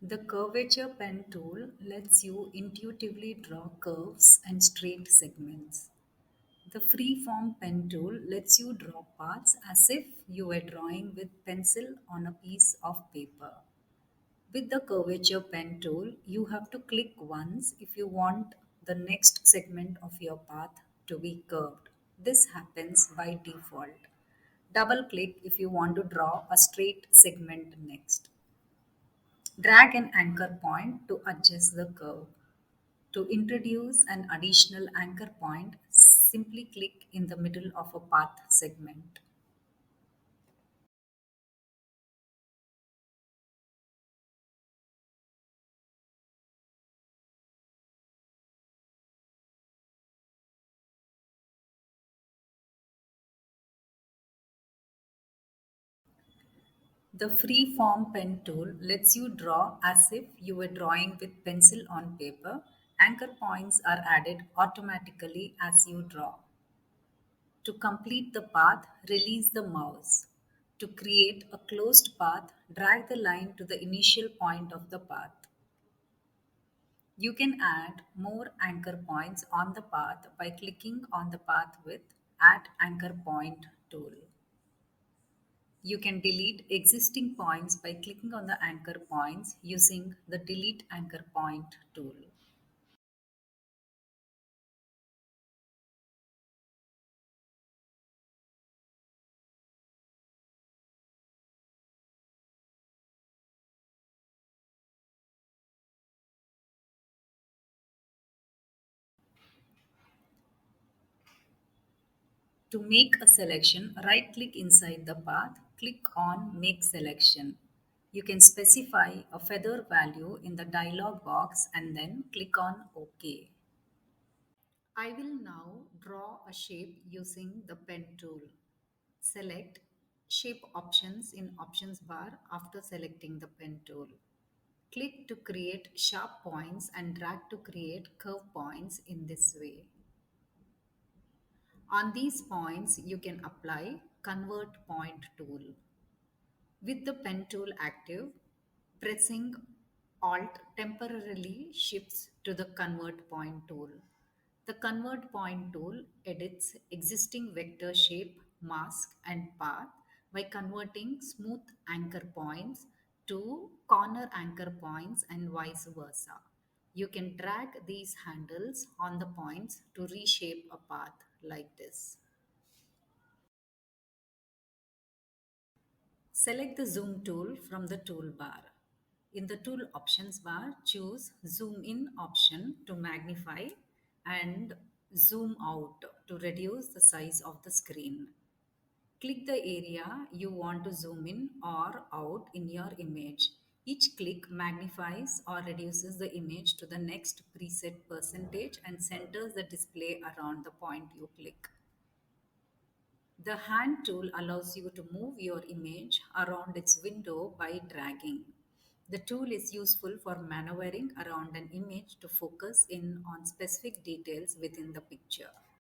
The curvature pen tool lets you intuitively draw curves and straight segments. The freeform pen tool lets you draw paths as if you were drawing with pencil on a piece of paper. With the curvature pen tool, you have to click once if you want the next segment of your path to be curved. This happens by default. Double click if you want to draw a straight segment next. Drag an anchor point to adjust the curve. To introduce an additional anchor point, simply click in the middle of a path segment. The free-form pen tool lets you draw as if you were drawing with pencil on paper. Anchor points are added automatically as you draw. To complete the path, release the mouse. To create a closed path, drag the line to the initial point of the path. You can add more anchor points on the path by clicking on the path with Add Anchor Point tool. You can delete existing points by clicking on the anchor points using the Delete Anchor Point tool. To make a selection, right-click inside the path, click on Make Selection. You can specify a feather value in the dialog box and then click on OK. I will now draw a shape using the pen tool. Select Shape Options in Options bar after selecting the pen tool. Click to create sharp points and drag to create curve points in this way. On these points, you can apply Convert Point tool. With the pen tool active, pressing Alt temporarily shifts to the Convert Point tool. The Convert Point tool edits existing vector shape, mask, and path by converting smooth anchor points to corner anchor points and vice versa. You can drag these handles on the points to reshape a path like this. Select the Zoom tool from the toolbar. In the tool options bar, choose Zoom in option to magnify and Zoom out to reduce the size of the screen. Click the area you want to zoom in or out in your image. Each click magnifies or reduces the image to the next preset percentage and centers the display around the point you click. The hand tool allows you to move your image around its window by dragging. The tool is useful for maneuvering around an image to focus in on specific details within the picture.